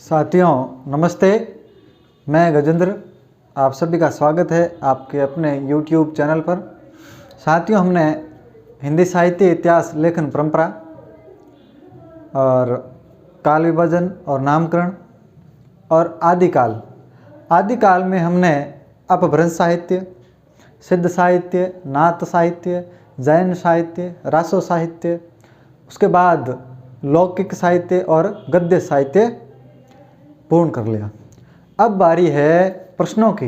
साथियों नमस्ते, मैं गजेंद्र। आप सभी का स्वागत है आपके अपने YouTube चैनल पर। साथियों, हमने हिंदी साहित्य इतिहास लेखन परंपरा और काल विभाजन और नामकरण और आदिकाल में हमने अपभ्रंश साहित्य, सिद्ध साहित्य, नाथ साहित्य, जैन साहित्य, रासो साहित्य, उसके बाद लौकिक साहित्य और गद्य साहित्य पूर्ण कर लिया। अब बारी है प्रश्नों की।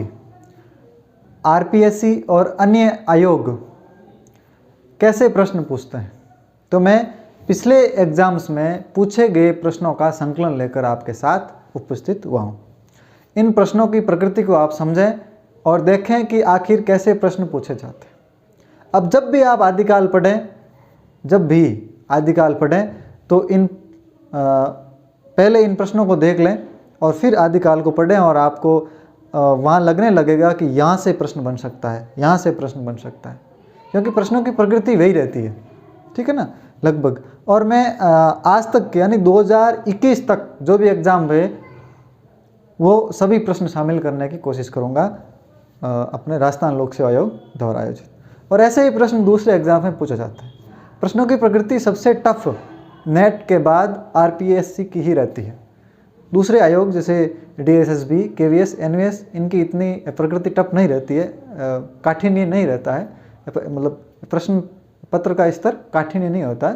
आरपीएससी और अन्य आयोग कैसे प्रश्न पूछते हैं, तो मैं पिछले एग्जाम्स में पूछे गए प्रश्नों का संकलन लेकर आपके साथ उपस्थित हुआ हूँ। इन प्रश्नों की प्रकृति को आप समझें और देखें कि आखिर कैसे प्रश्न पूछे जाते हैं। अब जब भी आप आदिकाल पढ़ें तो पहले इन प्रश्नों को देख लें और फिर आदिकाल को पढ़ें और आपको वहाँ लगने लगेगा कि यहाँ से प्रश्न बन सकता है, यहाँ से प्रश्न बन सकता है, क्योंकि प्रश्नों की प्रकृति वही रहती है, ठीक है ना, लगभग। और मैं आज तक यानी 2021 तक जो भी एग्ज़ाम हुए वो सभी प्रश्न शामिल करने की कोशिश करूँगा अपने राजस्थान लोक सेवा आयोग द्वारा आयोजित। और ऐसे ही प्रश्न दूसरे एग्जाम में पूछे जाते हैं। प्रश्नों की प्रकृति सबसे टफ नेट के बाद आरपीएससी की ही रहती है। दूसरे आयोग जैसे डीएसएसबी, केवीएस, एनवीएस, इनकी इतनी प्रकृति टफ नहीं रहती है, काठिन्य नहीं रहता है, मतलब प्रश्न पत्र का स्तर काठिन्य नहीं होता है,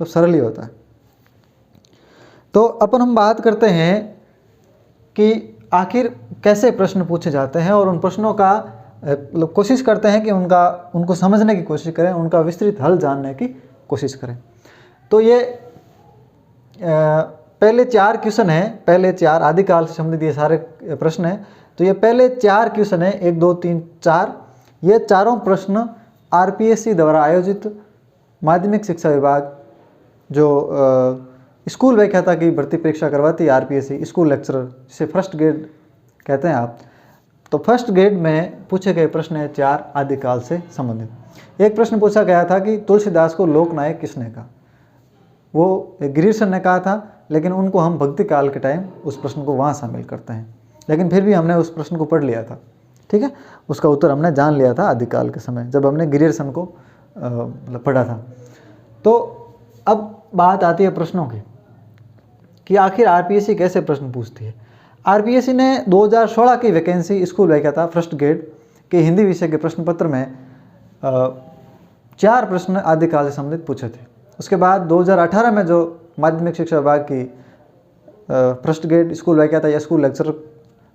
तो सरल ही होता है। तो अपन हम बात करते हैं कि आखिर कैसे प्रश्न पूछे जाते हैं और उन प्रश्नों का कोशिश करते हैं कि उनको समझने की कोशिश करें, उनका विस्तृत हल जानने की कोशिश करें। तो ये पहले 4 क्वेश्चन हैं, पहले 4 आदिकाल से संबंधित ये सारे प्रश्न हैं। तो ये पहले 4 क्वेश्चन हैं, 1, 2, 3, 4। ये चारों प्रश्न आरपीएससी द्वारा आयोजित माध्यमिक शिक्षा विभाग जो स्कूल व्याख्याता की भर्ती परीक्षा करवाती है आरपीएससी, स्कूल लेक्चरर, जिसे फर्स्ट ग्रेड कहते हैं आप। तो फर्स्ट ग्रेड में पूछे गए प्रश्न है 4 आदिकाल से संबंधित। एक प्रश्न पूछा गया था कि तुलसीदास को लोकनायक किसने कहा। वो ग्रीष्म ने कहा था, लेकिन उनको हम भक्ति काल के टाइम उस प्रश्न को वहाँ शामिल करते हैं, लेकिन फिर भी हमने उस प्रश्न को पढ़ लिया था, ठीक है। उसका उत्तर हमने जान लिया था आदिकाल के समय, जब हमने ग्रीष्म को पढ़ा था। तो अब बात आती है प्रश्नों की कि आखिर आरपीएससी कैसे प्रश्न पूछती है। आरपीएससी ने 2016 की वैकेंसी स्कूल व्याख्याता फर्स्ट ग्रेड के हिंदी विषय के प्रश्न पत्र में 4 प्रश्न आदिकाल से संबंधित पूछे थे। उसके बाद 2018 में जो माध्यमिक शिक्षा विभाग की फर्स्ट ग्रेड स्कूल व्याख्याता या स्कूल लेक्चरर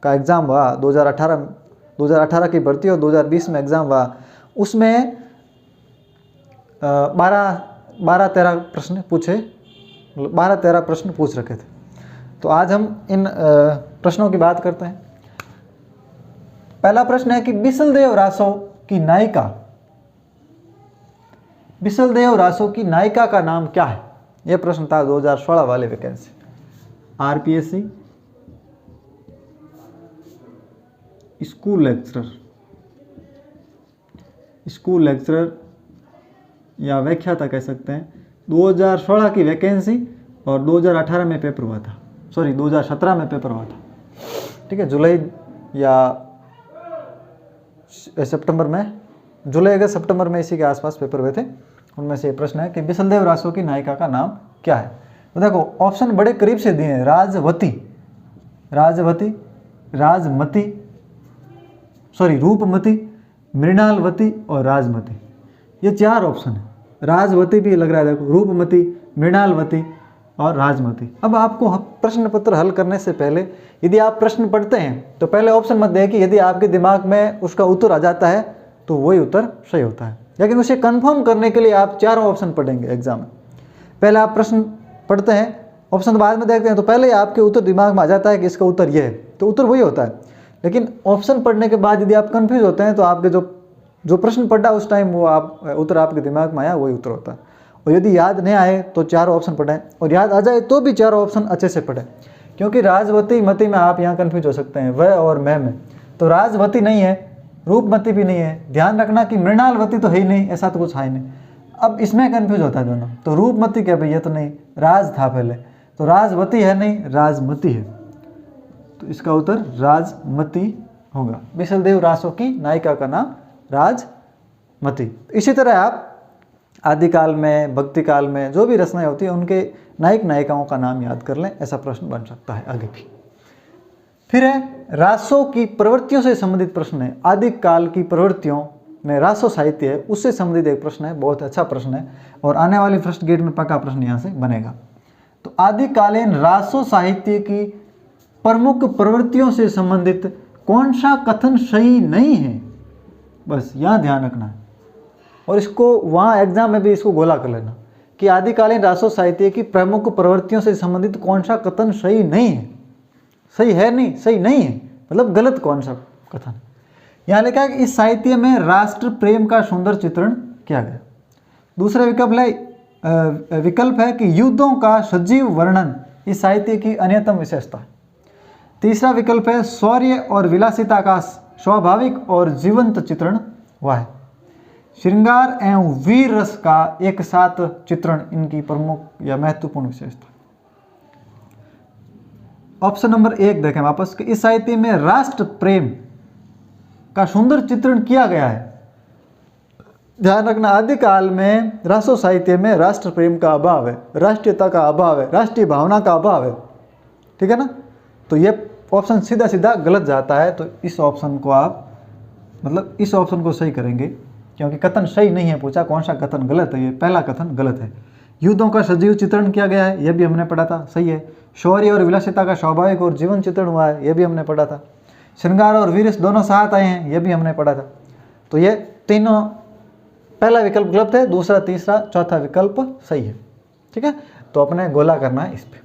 का एग्ज़ाम हुआ, 2018 की भर्ती और 2020 में एग्ज़ाम हुआ, उसमें 12-13 प्रश्न पूछे, 12-13 प्रश्न पूछ रखे थे। तो आज हम इन प्रश्नों की बात करते हैं। पहला प्रश्न है कि बिसलदेव रासो की नायिका का नाम क्या है। यह प्रश्न था 2016 वाले वैकेंसी आरपीएससी स्कूल लेक्चरर या व्याख्याता कह सकते हैं। 2016 की वैकेंसी और 2018 में पेपर हुआ था, 2017 में पेपर हुआ था, ठीक है। जुलाई अगस्त सितंबर में इसी के आसपास पेपर हुए थे। उनमें से ये प्रश्न है कि बिसलदेव रासो की नायिका का नाम क्या है। तो देखो ऑप्शन बड़े करीब से दिए हैं, रूपमती, मृणालवती और राजमती। ये 4 ऑप्शन है। राजवती भी लग रहा है, देखो, रूपमती, मृणालवती और राजमती। अब आपको प्रश्न पत्र हल करने से पहले यदि आप प्रश्न पढ़ते हैं तो पहले ऑप्शन मत दें कि यदि आपके दिमाग में उसका उत्तर आ जाता है तो वही उत्तर सही होता है, लेकिन उसे कंफर्म करने के लिए आप 4 ऑप्शन पढ़ेंगे एग्जाम में। पहले आप प्रश्न पढ़ते हैं, ऑप्शन बाद में देखते हैं, तो पहले आपके उत्तर दिमाग में आ जाता है कि इसका उत्तर यह है, तो उत्तर वही होता है। लेकिन ऑप्शन पढ़ने के बाद यदि आप कंफ्यूज होते हैं तो आपके जो प्रश्न पढ़ा उस टाइम वो उत्तर आपके दिमाग में आया वही उत्तर होता है। और यदि याद नहीं आए तो 4 ऑप्शन पढ़ें, और याद आ जाए तो भी 4 ऑप्शन अच्छे से पढ़ें, क्योंकि राजवती मती में आप यहाँ कन्फ्यूज हो सकते हैं, वह और मैं में। तो राजवती नहीं है, रूपमती भी नहीं है, ध्यान रखना कि मृणालवती तो है ही नहीं, ऐसा तो कुछ है ही नहीं। अब इसमें कन्फ्यूज होता है दोनों, तो रूपमती क्या भाई, ये तो नहीं, राज था पहले, तो राजवती है नहीं, राजमती है। तो इसका उत्तर राजमती होगा। बिसलदेव रासो की नायिका का नाम राजमती। इसी तरह आप आदिकाल में, भक्ति काल में जो भी रचनाएं होती है उनके नायक नायिकाओं का नाम याद कर लें, ऐसा प्रश्न बन सकता है आगे भी। फिर है रासों की प्रवृत्तियों से संबंधित प्रश्न है। आदिकाल की प्रवृत्तियों में रासो साहित्य है, उससे संबंधित एक प्रश्न है, बहुत अच्छा प्रश्न है और आने वाली फर्स्ट गेट में पक्का प्रश्न यहाँ से बनेगा। तो आदिकालीन रासो साहित्य की प्रमुख प्रवृत्तियों से संबंधित कौन सा कथन सही नहीं है, बस यहाँ ध्यान रखना है। और इसको वहाँ एग्जाम में भी इसको गोला कर लेना कि आदिकालीन रासो साहित्य की प्रमुख प्रवृत्तियों से संबंधित कौन सा कथन सही नहीं है। सही है नहीं, सही नहीं है मतलब गलत कौन सा कथन। यहाँ लिखा है कि इस साहित्य में राष्ट्र प्रेम का सुंदर चित्रण किया गया। दूसरा विकल्प है कि युद्धों का सजीव वर्णन इस साहित्य की अन्यतम विशेषता है। तीसरा विकल्प है शौर्य और विलासिता का स्वाभाविक और जीवंत चित्रण हुआ है। श्रृंगार एवं वीर रस का एक साथ चित्रण इनकी प्रमुख या महत्वपूर्ण विशेषता। ऑप्शन नंबर 1 देखें वापस कि इस साहित्य में राष्ट्र प्रेम का सुंदर चित्रण किया गया है। ध्यान रखना, आदिकाल में रासो साहित्य में राष्ट्र प्रेम का अभाव है, राष्ट्रीयता का अभाव है, राष्ट्रीय भावना का अभाव है, ठीक है ना। तो ये ऑप्शन सीधा सीधा गलत जाता है। तो इस ऑप्शन को आप मतलब इस ऑप्शन को सही करेंगे क्योंकि कथन सही नहीं है। पूछा कौन सा कथन गलत है, ये पहला कथन गलत है। युद्धों का सजीव चित्रण किया गया है, यह भी हमने पढ़ा था, सही है। शौर्य और विलासिता का स्वाभाविक और जीवन चित्रण हुआ है, यह भी हमने पढ़ा था। श्रृंगार और वीर दोनों साथ आए हैं, यह भी हमने पढ़ा था। तो ये तीनों, पहला विकल्प गलत है, दूसरा, तीसरा, चौथा विकल्प सही है, ठीक है। तो अपने गोला करना है इस पे।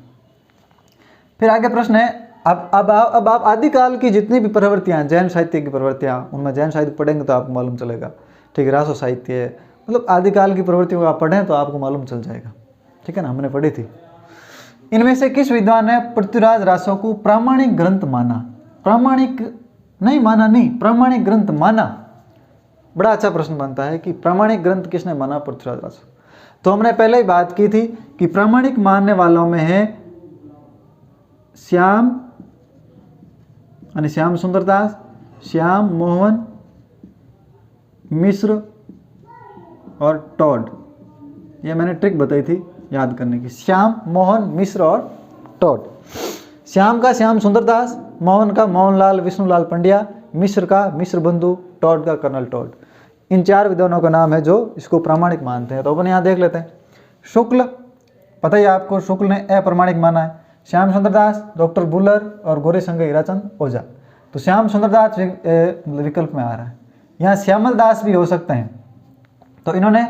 फिर आगे प्रश्न है, अब आप आदिकाल की जितनी भी प्रवृत्तियाँ, जैन साहित्य की प्रवृत्तियाँ, उनमें जैन साहित्य पढ़ेंगे तो आपको मालूम चलेगा, ठीक है। रासो साहित्य मतलब आदिकाल की प्रवृत्तियों को आप पढ़ें तो आपको मालूम चल जाएगा, ठीक है ना, हमने पढ़ी थी। इनमें से किस विद्वान ने पृथ्वीराज रासो को प्रामाणिक ग्रंथ माना? प्रामाणिक नहीं माना, नहीं, प्रामाणिक ग्रंथ माना। बड़ा अच्छा प्रश्न बनता है कि प्रामाणिक ग्रंथ किसने माना पृथ्वीराज रासो। तो हमने पहले ही बात की थी कि प्रामाणिक मानने वालों में है श्याम सुंदरदास, श्याम मोहन मिश्र और टॉड। ये मैंने ट्रिक बताई थी याद करने की, श्याम मोहन मिश्र और टॉड। श्याम का श्याम सुंदरदास, मोहन का मोहनलाल विष्णुलाल पंड्या, मिश्र का मिश्र बंधु, टॉड का कर्नल टॉड। इन 4 विद्वानों का नाम है जो इसको प्रामाणिक मानते हैं। तो अपन यहाँ देख लेते हैं। शुक्ल, पता ही आपको, शुक्ल ने अप्रमाणिक माना है। श्याम सुंदरदास, डॉक्टर बुलर और गौरीशंकर हीराचंद ओझा। तो श्याम सुंदरदास विकल्प में आ रहा है। यहाँ श्यामल दास भी हो सकते हैं। तो इन्होंने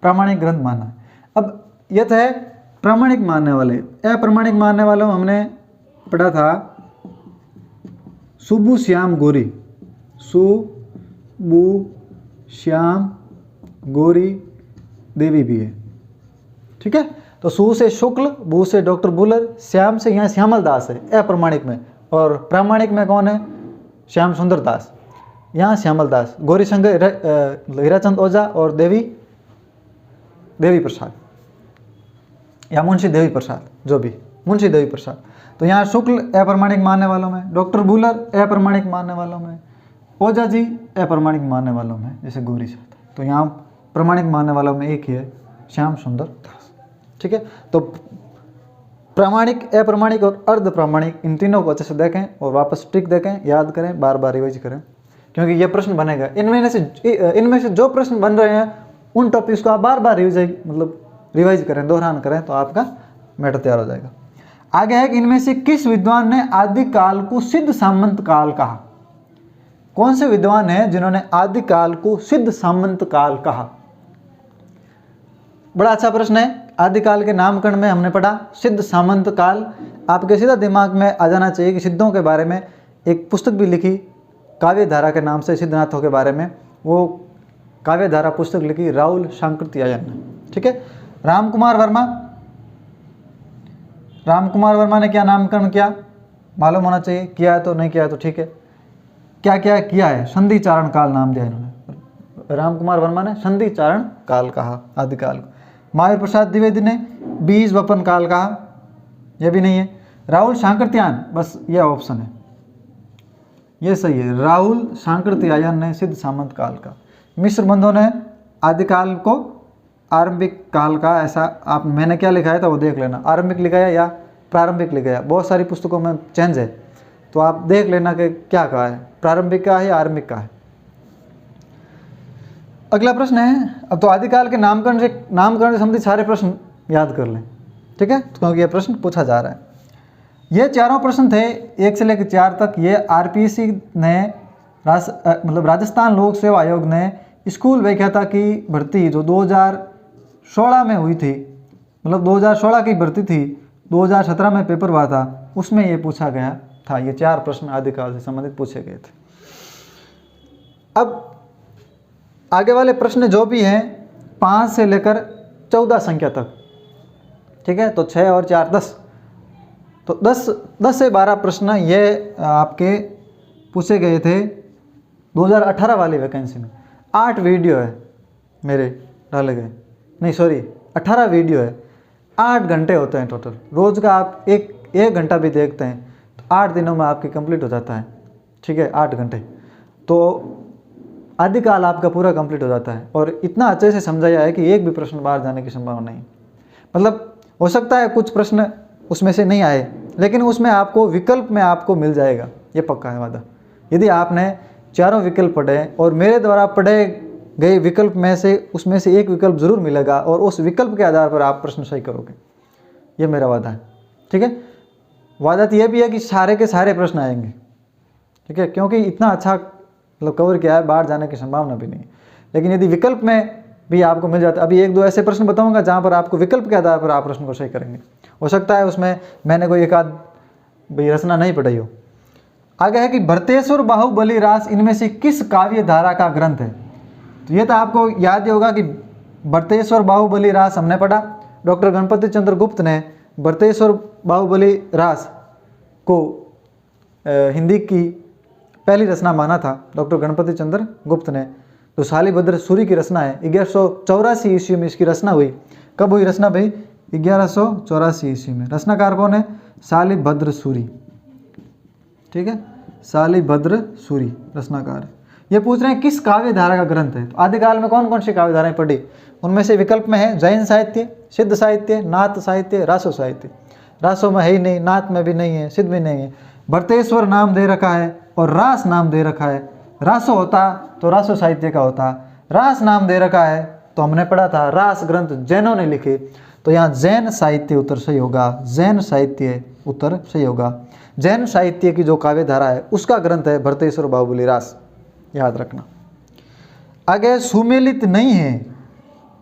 प्रामाणिक ग्रंथ माना है। अब यह तो है प्रामाणिक मानने वाले। अप्रमाणिक मानने वालों हमने पढ़ा था सुबु श्याम गौरी, सुबु श्याम गौरी देवी भी है, ठीक है। तो सु से शुक्ल, बु से डॉक्टर बुलर, श्याम से यहाँ श्यामल दास है अप्रमाणिक में, और प्रामाणिक में कौन है? श्याम सुंदर दास, यहाँ श्यामल दास, गौरीशंकर हीराचंद ओझा और देवी प्रसाद या मुंशी देवी प्रसाद, जो भी मुंशी देवी प्रसाद। तो यहाँ शुक्ल अप्रमाणिक मानने वालों में, डॉक्टर बुलर अप्रमाणिक मानने वालों में, ओझा जी अप्रमाणिक मानने वालों में, जैसे गौरी साहब। तो यहाँ प्रमाणिक मानने वालों में एक ही है, श्याम सुंदर दास, ठीक है। तो प्रामाणिक, अप्रमाणिक और अर्ध प्रामाणिक, इन तीनों को अच्छे से देखें और वापस ट्रिक देखें, याद करें, बार बार रिवाइज करें, क्योंकि ये प्रश्न बनेगा। इनमें से जो प्रश्न बन रहे हैं उन टॉपिक्स को आप बार बार रिवाइज करें, दोहरान करें, तो आपका मैटर तैयार हो जाएगा। आगे है कि इनमें से किस विद्वान ने आदिकाल को सिद्ध सामंत काल कहा? कौन से विद्वान हैं जिन्होंने आदिकाल को सिद्ध सामंत काल कहा? बड़ा अच्छा प्रश्न है। आदिकाल के नामकरण में हमने पढ़ा सिद्ध सामंत काल। आपके सीधा दिमाग में आ जाना चाहिए कि सिद्धों के बारे में एक पुस्तक भी लिखी काव्य धारा के नाम से, सिद्धनाथों के बारे में, वो काव्य धारा पुस्तक लिखी राहुल शांकृत्यायन ने, ठीक है। रामकुमार वर्मा ने क्या नामकरण किया? मालूम होना चाहिए, किया है तो, नहीं किया है तो ठीक है। क्या क्या किया है? संधि चारण काल नाम दिया इन्होंने। रामकुमार वर्मा ने संधि चारण काल कहा आदिकाल को। महावीर प्रसाद द्विवेदी ने बीज वपन काल कहा। ये भी नहीं है। राहुल शांकृत्यायन, बस ये ऑप्शन है, ये सही है। राहुल शांकृत्यायन ने सिद्ध सामंत काल का, मिश्र बंधुओं ने आदिकाल को आरंभिक काल का, ऐसा आप मैंने क्या लिखा है तो वो देख लेना, आरंभिक लिखा है या प्रारंभिक लिखा है, बहुत सारी पुस्तकों में चेंज है, तो आप देख लेना कि क्या कहा है, प्रारंभिक का है या आरंभिक का है। अगला प्रश्न है, अब तो आदिकाल के नामकरण से संबंधित सारे प्रश्न याद कर लें, ठीक है, क्योंकि ये प्रश्न पूछा जा रहा है। ये चारों प्रश्न थे 1 से लेकर 4 तक, ये आरपीएससी ने मतलब राजस्थान लोक सेवा आयोग ने स्कूल व्याख्याता की भर्ती जो 2016 में हुई थी, मतलब 2016 की भर्ती थी, 2017 में पेपर हुआ था, उसमें ये पूछा गया था। ये 4 प्रश्न आदिकाल से संबंधित पूछे गए थे। अब आगे वाले प्रश्न जो भी हैं 5 से लेकर 14 संख्या तक, ठीक है, तो 6 और 4 10, तो 10 से 12 प्रश्न ये आपके पूछे गए थे 2018 वाली वैकेंसी में। 8 वीडियो है मेरे डाले गए, नहीं सॉरी 18 वीडियो है, 8 घंटे होते हैं टोटल, रोज़ का आप एक घंटा भी देखते हैं तो 8 दिनों में आपकी कंप्लीट हो जाता है, ठीक है, 8 घंटे, तो आदिकाल आपका पूरा कंप्लीट हो जाता है। और इतना अच्छे से समझाया है कि एक भी प्रश्न बाहर जाने की संभावना नहीं, मतलब हो सकता है कुछ प्रश्न उसमें से नहीं आए, लेकिन उसमें आपको विकल्प में आपको मिल जाएगा, ये पक्का है वादा। यदि आपने चारों विकल्प पढ़े और मेरे द्वारा पढ़े गए विकल्प में से उसमें से एक विकल्प जरूर मिलेगा और उस विकल्प के आधार पर आप प्रश्न सही करोगे, ये मेरा वादा है, ठीक है। वादा तो ये भी है कि सारे के सारे प्रश्न आएंगे, ठीक है, क्योंकि इतना अच्छा मतलब कवर किया है, बाहर जाने की संभावना भी नहीं। लेकिन यदि विकल्प में भी आपको मिल जाता है, अभी 1-2 ऐसे प्रश्न बताऊंगा जहाँ पर आपको विकल्प के आधार पर आप प्रश्न को सही करेंगे, हो सकता है उसमें मैंने कोई एक आध भाई रचना नहीं पढ़ाई हो। आगे है कि भरतेश्वर बाहुबली रास इनमें से किस काव्य धारा का ग्रंथ है। तो ये तो आपको याद ही होगा कि भरतेश्वर बाहुबली रास हमने पढ़ा, डॉक्टर गणपति चंद्र गुप्त ने भरतेश्वर बाहुबली रास को हिंदी की पहली रचना माना था, डॉक्टर गणपति चंद्र गुप्त ने। तो शालिभद्र सूरी की रचना है, 1184 ईस्वी में इसकी रचना हुई। कब हुई रचना भाई? 1184 ईस्वी में। रचनाकार कौन है? शालिभद्र सूरी, ठीक है, शालिभद्र सूरी रचनाकार। ये पूछ रहे हैं किस काव्य धारा का ग्रंथ है। तो आदिकाल में कौन कौन सी काव्य धाराएं पढ़ी, उनमें से विकल्प में है जैन साहित्य, सिद्ध साहित्य, नाथ साहित्य, रासो साहित्य। रासो में है ही नहीं, नाथ में भी नहीं है, सिद्ध भी नहीं है। भरतेश्वर नाम दे रखा है और रास नाम दे रखा है। रासो होता तो रासो साहित्य का होता, रास नाम दे रखा है तो हमने पढ़ा था रास ग्रंथ जैनों ने लिखे, तो यहाँ जैन साहित्य उत्तर सही होगा, जैन साहित्य उत्तर सही होगा। जैन साहित्य की जो काव्य धारा है उसका ग्रंथ है भरतेश्वर बाहुबली रास, याद रखना। आगे सुमेलित नहीं है,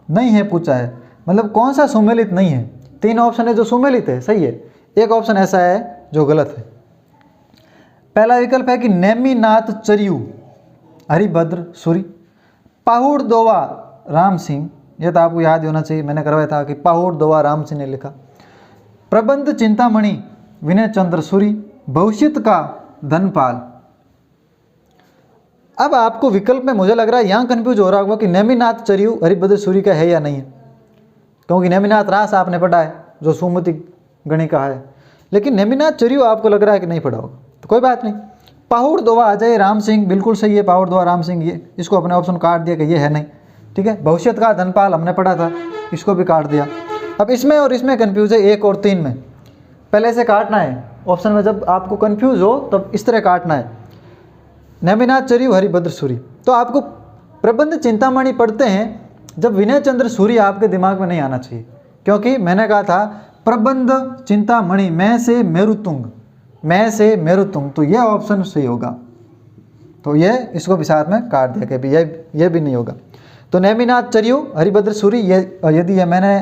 नहीं है पूछा है, मतलब कौन सा सुमेलित नहीं है। 3 ऑप्शन है जो सुमेलित है, सही है। एक ऑप्शन ऐसा है जो गलत है। पहला विकल्प है कि नेमिनाथ चरियू हरिभद्र सूरी, पाहुड़ दोवा राम सिंह, यह तो आपको याद होना चाहिए, मैंने करवाया था कि पाहुड़ दोवा राम सिंह ने लिखा। प्रबंध चिंतामणि विनय चंद्र सूरी, भविष्यत का धनपाल। अब आपको विकल्प में मुझे लग रहा है यहाँ कंफ्यूज हो रहा होगा कि नेमिनाथ चरियू हरिभद्र सूरी का है या नहीं है, क्योंकि नेमिनाथ रास आपने पढ़ा है जो सुमति गणिका है, लेकिन नेमिनाथ चरियू आपको लग रहा है कि नहीं पढ़ा होगा, तो कोई बात नहीं। पाहुड़ दोवा अजय राम सिंह बिल्कुल सही है, पाहुड़ दोवा राम सिंह, ये इसको अपने ऑप्शन काट दिया कि ये है नहीं, ठीक है। भविष्यत का धनपाल हमने पढ़ा था, इसको भी काट दिया। अब इसमें और इसमें कन्फ्यूज है 1 और 3 में, पहले से काटना है ऑप्शन में। जब आपको कन्फ्यूज हो तब इस तरह काटना है, नेमिनाथ चरियू हरिभद्र सूरी। तो आपको प्रबंध चिंतामणि पढ़ते हैं जब विनय चंद्र सूरी आपके दिमाग में नहीं आना चाहिए, क्योंकि मैंने कहा था प्रबंध चिंतामणि में से मेरुतुंग, मैं से मेरुतुंग, तो यह ऑप्शन सही होगा। तो ये इसको भी साथ में काट दिया कि भी ये भी नहीं होगा। तो नेमिनाथ चरियू हरिभद्र सूरी, ये यदि ये मैंने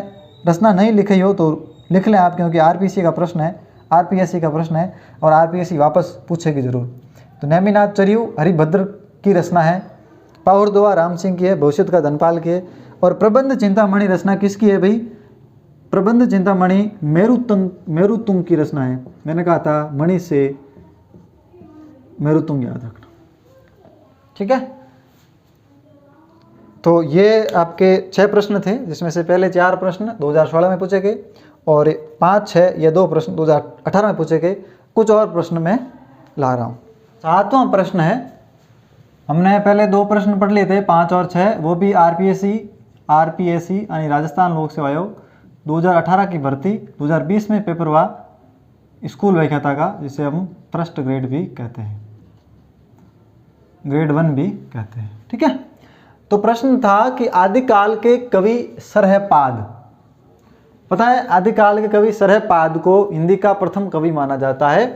रचना नहीं लिखी हो तो लिख लें आप, क्योंकि आरपीएससी का प्रश्न है, आरपीएससी का प्रश्न है और आरपीएससी वापस पूछेगी जरूर। तो नेमिनाथ चरियू हरिभद्र की रचना है, पाहुड़ दोवा राम सिंह की है, भविष्यत का धनपाल की है। और प्रबंध चिंतामणि रचना किसकी है भाई? प्रबंध चिंतामणि मेरुतुंग की रचना है। मैंने कहा था मणि से मेरुतुंग याद रखना, ठीक है। तो ये आपके 6 प्रश्न थे, जिसमें से पहले 4 प्रश्न 2016 में पूछे गए और 5, 6 ये 2 प्रश्न 2018 में पूछे गए, कुछ और प्रश्न मैं ला रहा हूँ। 7वां प्रश्न है, हमने पहले 2 प्रश्न पढ़ लिए थे 5 और 6, वो भी आरपीएससी यानी राजस्थान लोक सेवा आयोग 2018 की भर्ती। 2020 में पेपर हुआ स्कूल व्याख्याता का, जिसे हम फर्स्ट ग्रेड भी कहते हैं, ग्रेड 1 भी कहते हैं। ठीक है, तो प्रश्न था कि आदिकाल के कवि सरहपाद, पता है आदिकाल के कवि सरहपाद को हिंदी का प्रथम कवि माना जाता है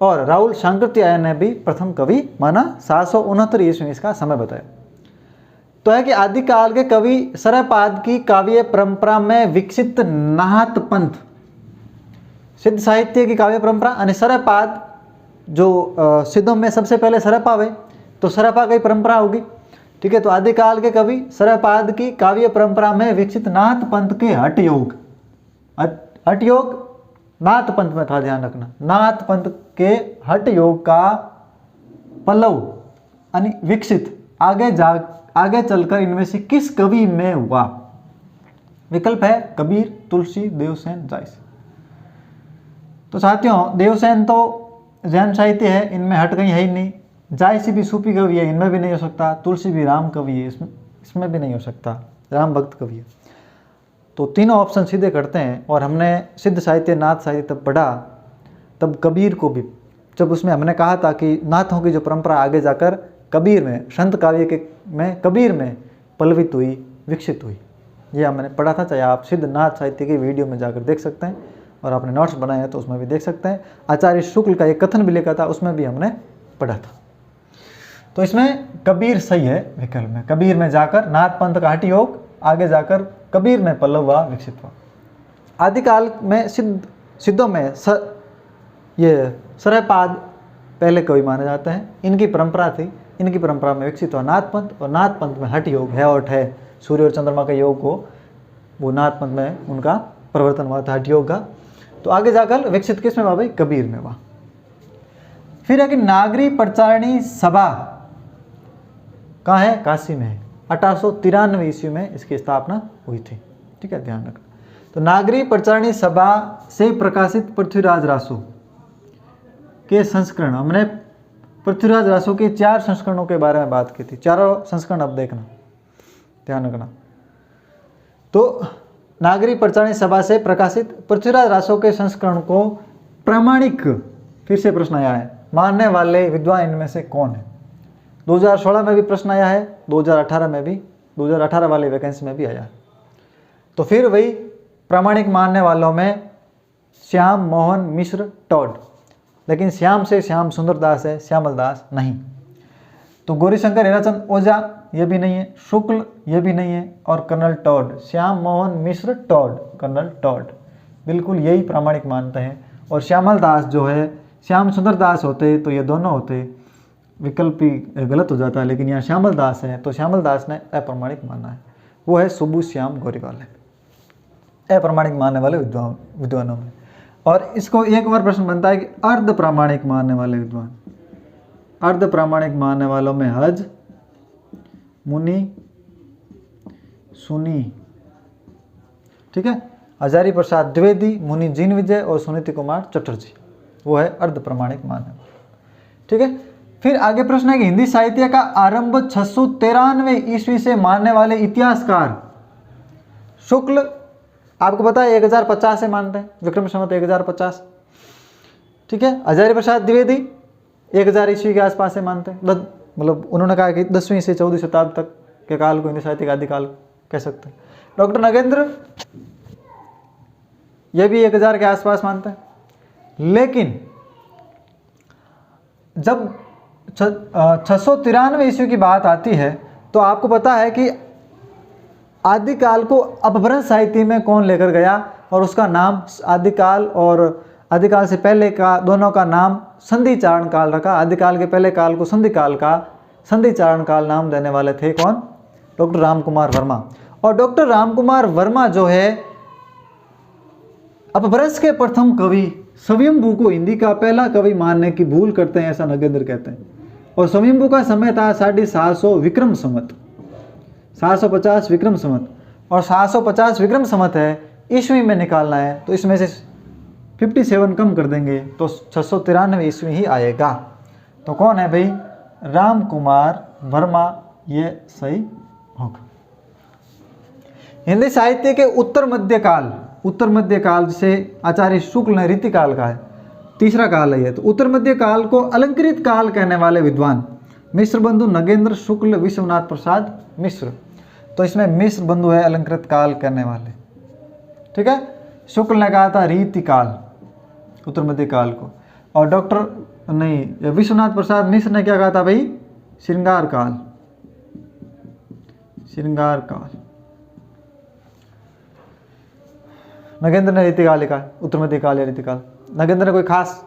और राहुल सांकृत्यायन ने भी प्रथम कवि माना। 769 ईस्वी में इसका समय बताया। तो है कि आदिकाल के कवि सरहपाद की काव्य परंपरा में विकसित नाहत पंथ, सिद्ध साहित्य की काव्य परंपरा, यानी सरहपाद जो सिद्धों में सबसे पहले सरहपा हुए, तो सरहपा की परंपरा होगी। ठीक है, तो आदिकाल के कवि सरहपाद की काव्य परंपरा में विकसित नाथ पंथ के हठयोग, हठयोग नाथ पंथ में था, ध्यान रखना, नाथ पंथ के हठयोग का पल्लव यानी विकसित आगे चलकर इनमें से किस कवि में हुआ? विकल्प है कबीर, तुलसी, देवसेन, जायसी। तो साथियों, देवसेन तो जैन साहित्य है, इनमें हट कहीं है ही नहीं। जायसी भी सूफी कवि है, इनमें भी नहीं हो सकता। तुलसी भी राम कवि है, इसमें भी नहीं हो सकता, राम भक्त कवि है। तो तीनों ऑप्शन सीधे करते हैं। और हमने सिद्ध साहित्य, नाथ साहित्य तब पढ़ा, तब कबीर को भी, जब उसमें हमने कहा था कि नाथों की जो परंपरा आगे जाकर कबीर में, संत काव्य के में कबीर में पल्लवित हुई, विकसित हुई, ये हमने पढ़ा था। चाहे आप सिद्ध नाथ साहित्य की वीडियो में जाकर देख सकते हैं, और आपने नोट्स बनाए हैं तो उसमें भी देख सकते हैं। आचार्य शुक्ल का एक कथन भी लिखा था, उसमें भी हमने पढ़ा था। तो इसमें कबीर सही है विकल्प में, कबीर में जाकर नाथ पंथ का हठयोग आगे जाकर कबीर में पल्लव हुआ, विकसित हुआ। आदिकाल में सिद्धों में ये सरहपाद पहले कवि माने जाते हैं, इनकी परंपरा थी, इनकी परंपरा में विकसित हुआ नाथ पंथ, और नाथ पंथ में हठ योग है और है, सूर्य और चंद्रमा के योग को, वो नाथ पंथ में उनका परिवर्तन हुआ था हठ योग का। तो आगे जाकर विकसित किस में हुआ भाई? कबीर में हुआ। फिर है कि नागरी प्रचारणी सभा कहाँ है? काशी में है। 1893 ईस्वी में इसकी स्थापना हुई थी। ठीक है, ध्यान रखना। तो नागरी प्रचारणी सभा से प्रकाशित पृथ्वीराज रासो के संस्करण, हमने पृथ्वीराज रासो के 4 संस्करणों के बारे में बात की थी। चारों संस्करण अब देखना, ध्यान रखना। तो नागरी प्रचारणी सभा से प्रकाशित पृथ्वीराज रासो के संस्करण को प्रामाणिक, फिर से प्रश्न आया है, मानने वाले विद्वान इनमें से कौन है? 2016 में भी प्रश्न आया है, 2018 में भी, 2018 वाले वैकेंसी में भी आया है। तो फिर वही प्रामाणिक मानने वालों में श्याम मोहन मिश्र टॉड, लेकिन श्याम से श्याम सुंदर दास है, श्यामल दास नहीं। तो गौरीशंकर हेराचंद ओझा ये भी नहीं है, शुक्ल ये भी नहीं है, और colonel Tod, Shyam Mohan Mishra Tod, colonel Tod, बिल्कुल यही प्रामाणिक मानते हैं। और श्यामल दास जो है, श्याम सुंदर दास होते तो ये दोनों होते, विकल्प ही गलत हो जाता है, लेकिन यहाँ श्यामल दास है तो श्यामल दास ने अप्रामाणिक माना है, वो है सुबु श्याम गोरीवाल है, अप्रामाणिक मानने वाले विद्वानों में। और इसको एक और प्रश्न बनता है कि अर्ध प्रामाणिक मानने वाले विद्वान, अर्ध प्रामाणिक मानने वालों में हज, मुनि, सुनी, ठीक है, हजारी प्रसाद द्विवेदी, मुनि जीन विजय और सुनीति कुमार चटर्जी, वो है अर्ध प्रामाणिक मानने वाले। ठीक है, फिर आगे प्रश्न है कि हिंदी साहित्य का आरंभ 693 ईस्वी से मानने वाले इतिहासकार शुक्ल, आपको पता है 1050 से मानते हैं, विक्रम संवत 1050। ठीक है, हजारी प्रसाद द्विवेदी 1000 ईस्वी के आसपास से मानते हैं, मतलब उन्होंने कहा कि 10वीं से 14वीं शताब्दी तक के काल को हिंदी साहित्य का आदिकाल कह सकते हैं। डॉक्टर नगेंद्र ये भी 1000 के आसपास मानते हैं। लेकिन जब 693 ईस्वी की बात आती है तो आपको पता है कि आदिकाल को अपभ्रंश साहित्य में कौन लेकर गया, और उसका नाम आदिकाल और आदिकाल से पहले का दोनों का नाम संधि चारण काल रखा। आदिकाल के पहले काल को संधि काल का संधि चारण काल नाम देने वाले थे कौन? डॉक्टर रामकुमार वर्मा। और डॉक्टर रामकुमार वर्मा जो है अपभ्रंश के प्रथम कवि, स्वयंभू को हिंदी का पहला कवि मानने की भूल करते हैं, ऐसा नगेंद्र कहते हैं। और स्वयंभू का समय था 750 विक्रम संवत, 750 विक्रम संवत, और 750 विक्रम संवत है ईस्वी में निकालना है तो इसमें से 57 कम कर देंगे तो 693 ईस्वी ही आएगा। तो कौन है भाई? राम कुमार वर्मा, ये सही होगा। हिंदी साहित्य के उत्तर मध्य काल जिसे आचार्य शुक्ल ने रीतिकाल का है, तीसरा काल है ये। तो उत्तर मध्य काल को अलंकृत काल कहने वाले विद्वान मिश्र बंधु नगेंद्र शुक्ल विश्वनाथ प्रसाद मिश्र। तो इसमें मिश्र बंधु है अलंकृत काल कहने वाले, ठीक है। शुक्ल ने कहा था रीतिकाल उत्तर मध्य काल को, और विश्वनाथ प्रसाद मिश्र ने क्या कहा था भाई? श्रृंगार काल। नगेंद्र ने रीतिकाल लिखा, उत्तर मध्य काल या रीतिकाल। नगेंद्र ने कोई खास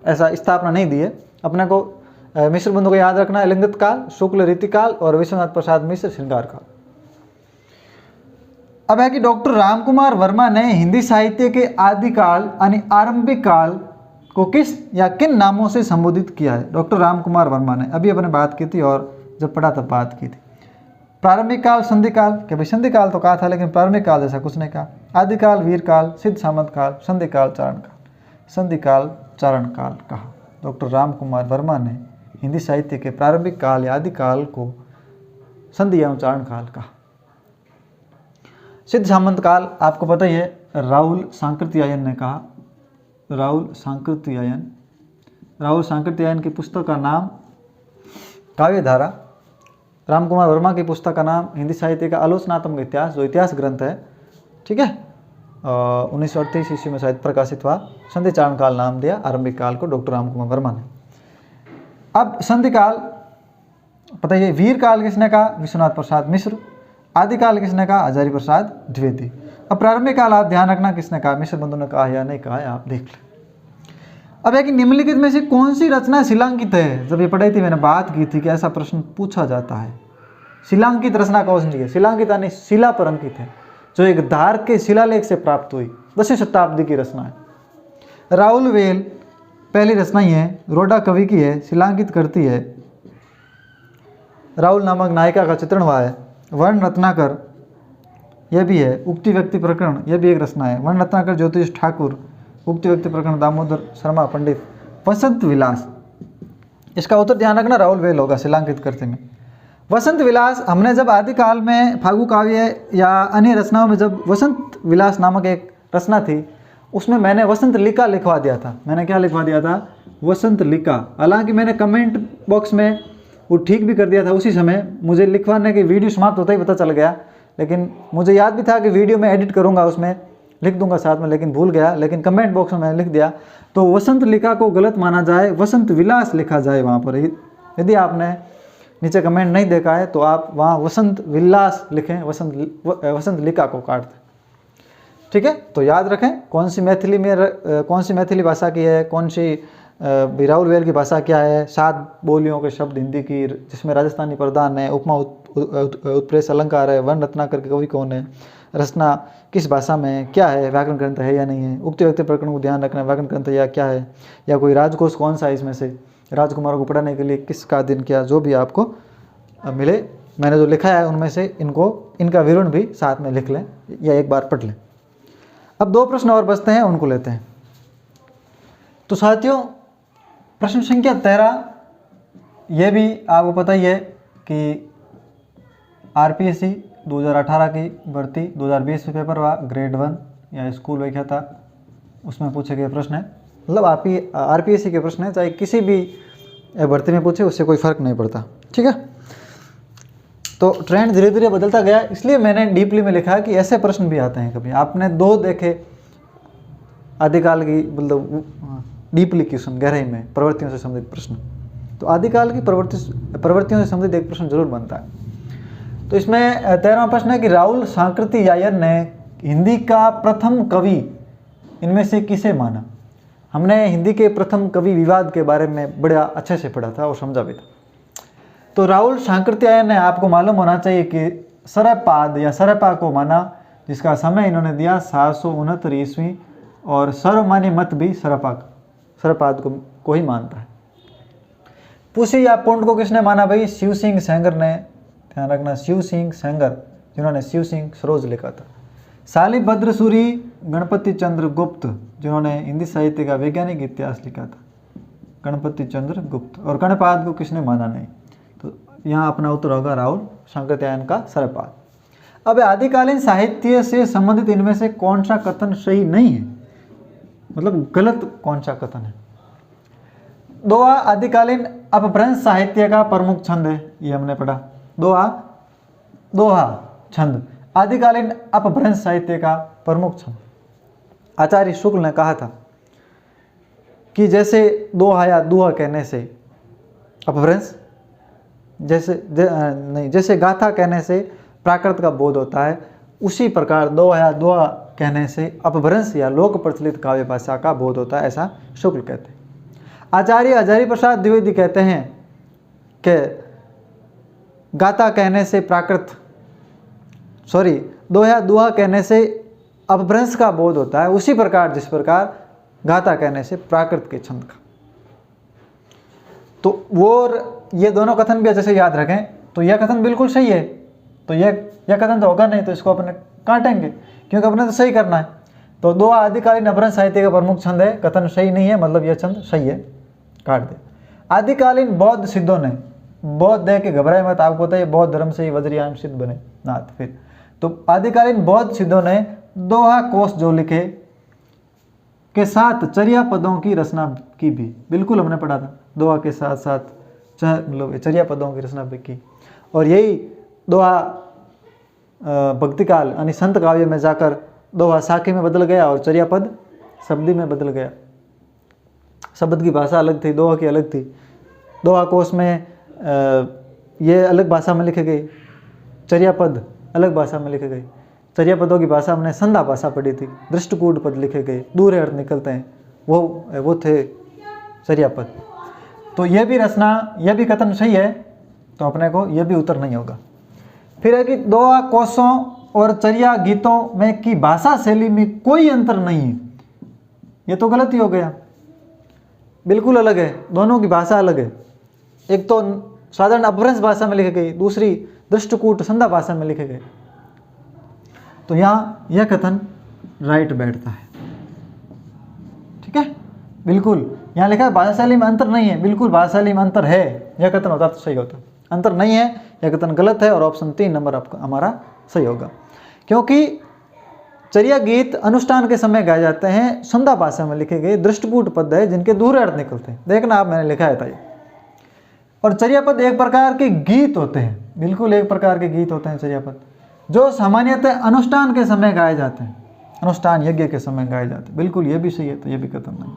ऐसा स्थापना नहीं दी है, अपने को मिश्र बंधु को याद रखना है, अलंकृत काल, शुक्ल रीतिकाल और विश्वनाथ प्रसाद मिश्र श्रृंगार काल। अब है कि डॉक्टर रामकुमार वर्मा ने हिंदी साहित्य के आदिकाल यानी आरंभिक काल को किस या किन नामों से संबोधित किया है? डॉक्टर रामकुमार वर्मा ने, अभी अपने बात की थी और जब पढ़ा तब बात की थी। प्रारंभिक काल संधि काल, क्या भाई संधि काल तो कहा था लेकिन प्रारंभिक काल जैसा कुछ नहीं कहा। आदिकाल वीर काल, सिद्ध सामंत काल, संधि काल चारण काल कहा। डॉक्टर रामकुमार वर्मा ने हिंदी साहित्य के प्रारंभिक काल या आदिकाल को संधि एवं चारण काल कहा। सिद्ध सामंत काल आपको पता ही है, राहुल सांकृत्यायन ने कहा। राहुल सांकृत्यायन की पुस्तक का नाम काव्यधारा। रामकुमार वर्मा की पुस्तक का नाम हिंदी साहित्य का आलोचनात्मक इतिहास, जो इतिहास ग्रंथ है, ठीक है। 1938 ईस्वी में शायद प्रकाशित हुआ। संधि चारण काल नाम दिया आरंभिक काल को डॉक्टर रामकुमार वर्मा ने। अब संधि काल पता ही है, वीर काल किसने कहा? विश्वनाथ प्रसाद मिश्र। आदिकाल किसने कहा? हजारी प्रसाद द्विवेदी। अब प्रारंभिक काल आप ध्यान रखना किसने कहा, मिश्र बंधु ने कहा या नहीं कहा है, आप देख लें। अब है कि निम्नलिखित में से कौन सी रचना शिलांकित है? जब ये पढ़ाई थी मैंने बात की थी कि ऐसा प्रश्न पूछा जाता है। शिलांकित रचना कौन सी है? शिलांकित यानी शिला पर अंकित है, जो एक धार के शिलालेख से प्राप्त हुई, 10वीं शताब्दी की रचना है। राहुल वेल पहली रचना ही है, रोडा कवि की है, शिलांकित करती है। राहुल नामक नायिका का चित्रण हुआ है। वर्ण रत्नाकर यह भी है। उक्ति व्यक्ति प्रकरण यह भी एक रचना है। वर्ण रत्नाकर ज्योतिष ठाकुर, उक्ति व्यक्ति प्रकरण दामोदर शर्मा पंडित। वसंत विलास, इसका उत्तर ध्यान रखना राहुल वेल होगा शिलांकित करते में। वसंत विलास हमने जब आदिकाल में फागु काव्य या अन्य रचनाओं में जब वसंत विलास नामक एक रचना थी, उसमें मैंने वसंत लिका लिखवा दिया था। मैंने क्या लिखवा दिया था? वसंत लिका। हालांकि मैंने कमेंट बॉक्स में वो ठीक भी कर दिया था उसी समय, मुझे लिखवाने की वीडियो समाप्त होता ही पता चल गया, लेकिन मुझे याद भी था कि वीडियो में एडिट करूंगा उसमें लिख दूंगा साथ में, लेकिन भूल गया। लेकिन कमेंट बॉक्स में मैंने लिख दिया। तो वसंत लिका को गलत माना जाए, वसंत विलास लिखा जाए वहाँ पर। यदि आपने नीचे कमेंट नहीं देखा है तो आप वहाँ वसंत विलास लिखें, वसंत लिका को काट दें, ठीक है। तो याद रखें कौन सी मैथिली भाषा की है, कौन सी राहुल वेल की भाषा क्या है। 7 बोलियों के शब्द हिंदी की, जिसमें राजस्थानी प्रधान है, उपमा उत्प्रेष अलंकार है, वर्ण रत्नाकर के कवि कौन है, रचना किस भाषा में, क्या है, व्याकरण ग्रंथ है या नहीं है। उक्ति व्यक्ति प्रकरण को ध्यान रखना, व्याकरण ग्रंथ या क्या है, या कोई राजकोष कौन सा है, इसमें से राजकुमारों को पढ़ाने के लिए किसका दिन क्या, जो भी आपको मिले। मैंने जो लिखा है उनमें से इनका विवरण भी साथ में लिख लें या एक बार पढ़ लें। अब 2 प्रश्न और बचते हैं, उनको लेते हैं। तो साथियों, प्रश्न संख्या 13, यह भी आपको पता ही है कि आरपीएससी 2018 की भर्ती 2020 में पेपर हुआ, ग्रेड 1 या स्कूल व्याख्याता, उसमें पूछे गए प्रश्न है। मतलब आरपीएससी के प्रश्न है, चाहे किसी भी भर्ती में पूछे, उससे कोई फर्क नहीं पड़ता, ठीक है। तो ट्रेंड धीरे धीरे बदलता गया, इसलिए मैंने डीपली में लिखा है कि ऐसे प्रश्न भी आते हैं। कभी आपने 2 देखे आदिकाल की, मतलब डीपली क्वेश्चन, गहराई में प्रवृत्तियों से संबंधित प्रश्न, तो आदिकाल की प्रवृत्तियों से संबंधित एक प्रश्न जरूर बनता है। तो इसमें 13वां प्रश्न है कि राहुल सांकृत्यायन ने हिंदी का प्रथम कवि इनमें से किसे माना। हमने हिंदी के प्रथम कवि विवाद के बारे में बड़ा अच्छे से पढ़ा था और समझा भी था। तो राहुल सांकृत्यायन ने, आपको मालूम होना चाहिए कि सरपाद या सरपा को माना, जिसका समय इन्होंने दिया 769 ईस्वी, और सर्वमान्य मत भी सरपाद को ही मानता है। पुसी या पुंड को किसने माना भाई? शिव सिंह सेंगर ने, ध्यान रखना, शिव सिंह सेंगर, जिन्होंने शिव सिंह सरोज लिखा था। शालिभद्र सूरी गणपति चंद्र गुप्त, जिन्होंने हिंदी साहित्य का वैज्ञानिक इतिहास लिखा था, गणपति चंद्र गुप्त। और गणपाद को किसने माना नहीं? तो यहाँ अपना उत्तर होगा राहुल शांकरत्यायन का सरपाद। अब आदिकालीन साहित्य से संबंधित इनमें से कौन सा कथन सही नहीं है, मतलब गलत कौन सा कथन है? दोहा आदिकालीन अपभ्रंश साहित्य का प्रमुख छंद है, ये हमने पढ़ा। दोहा छंद आदिकालीन अपभ्रंश साहित्य का प्रमुख छंद। आचार्य शुक्ल ने कहा था कि जैसे दोहा या दुहा कहने से अपभ्रंश, जैसे गाथा कहने से प्राकृत का बोध होता है, उसी प्रकार दोहा या दुहा कहने से अपभ्रंश या लोक प्रचलित काव्य भाषा का बोध होता है, ऐसा शुक्ल कहते हैं। आचार्य हजारी प्रसाद द्विवेदी कहते हैं कि गाथा कहने से दोहा या दुहा कहने से अपभ्रंश का बोध होता है, उसी प्रकार जिस प्रकार गाथा कहने से प्राकृत के छंद का। तो वो ये दोनों कथन भी अच्छे से याद रखें। तो यह कथन बिल्कुल सही है, तो यह कथन तो होगा नहीं, तो इसको अपने काटेंगे क्योंकि अपने तो सही करना है। तो दोहा आदिकालीन अपभ्रंश साहित्य का प्रमुख छंद है, कथन सही नहीं है, मतलब यह छंद सही है, काट दे। आदिकालीन बौद्ध सिद्धों ने, बौद्ध है कि घबराए मत, आपको पता है बौद्ध धर्म से ही वज्रयान सिद्ध बने नाथ। फिर तो आदिकालीन बौद्ध सिद्धों ने दोहा कोश जो लिखे के साथ चर्या पदों की रचना की भी, बिल्कुल हमने पढ़ा था, दोहा के साथ साथ मतलब चर्या पदों की रचना भी की। और यही दोहा भक्ति काल यानी संत काव्य में जाकर दोहा साखी में बदल गया और चर्या पद शब्दी में बदल गया। शब्द की भाषा अलग थी, दोहा की अलग थी। दोहा कोश में ये अलग भाषा में लिखे गए, चर्या पद अलग भाषा में लिखे गए। चर्या पदों की भाषा हमने संधा भाषा पढ़ी थी, दृष्टकूट पद लिखे गए, दूर अर्थ निकलते हैं, वो थे चर्या पद। तो ये भी रचना, यह भी कथन सही है, तो अपने को यह भी उत्तर नहीं होगा। फिर है कि दोहा कोशों और चर्या गीतों में की भाषा शैली में कोई अंतर नहीं है, ये तो गलत ही हो गया, बिल्कुल अलग है, दोनों की भाषा अलग है। एक तो साधारण अपभ्रंश भाषा में लिखे गई, दूसरी दृष्टकूट संधा भाषा में लिखे गए। तो यहाँ यह कथन राइट बैठता है, ठीक है, बिल्कुल। यहाँ लिखा है भाषा शैली में अंतर नहीं है, बिल्कुल भाषा शैली में अंतर है, यह कथन होता तो सही होता। अंतर नहीं है, यह कथन गलत है और ऑप्शन 3 नंबर आपका हमारा सही होगा। क्योंकि चर्या गीत अनुष्ठान के समय गाए जाते हैं, संधा भाषा में लिखे गए दृष्टकूट पद है जिनके दूर अर्थ निकलते हैं। देखना आप, मैंने लिखा है था ये। और चर्या पद एक प्रकार के गीत होते हैं, बिल्कुल एक प्रकार के गीत होते हैं चर्या पद, जो सामान्यतः अनुष्ठान के समय गाए जाते हैं, अनुष्ठान यज्ञ के समय गाए जाते हैं, बिल्कुल ये भी सही है, तो ये भी कथन नहीं।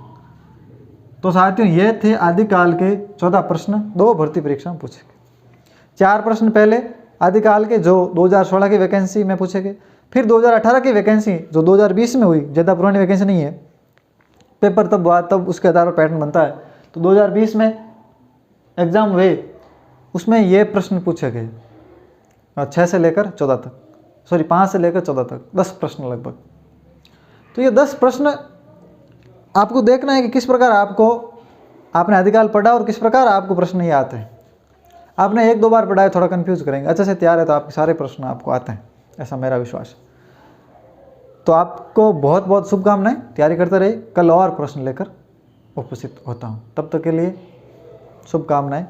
तो साथियों ये थे आदिकाल के 14 प्रश्न, 2 भर्ती परीक्षा में पूछे गए। 4 प्रश्न पहले आदिकाल के जो 2016 की वैकेंसी में पूछे गए, फिर 2018 की वैकेंसी जो 2020 में हुई, ज़्यादा पुरानी वैकेंसी नहीं है, पेपर तब हुआ, तब उसके आधार पर पैटर्न बनता है। तो 2020 में एग्जाम हुए, उसमें ये प्रश्न पूछे गए 6 से लेकर 14 तक, 5 से लेकर 14 तक, 10 प्रश्न लगभग। तो ये 10 प्रश्न आपको देखना है कि किस प्रकार आपने आदिकाल पढ़ा और किस प्रकार आपको प्रश्न ये आते हैं। आपने 1-2 बार पढ़ा है, थोड़ा कंफ्यूज करेंगे, अच्छे से तैयार है तो आपके सारे प्रश्न आपको आते हैं, ऐसा मेरा विश्वास है। तो आपको बहुत बहुत शुभकामनाएं, तैयारी करते रहिए, कल और प्रश्न लेकर उपस्थित होता हूँ। तब तक के लिए शुभकामनाएं।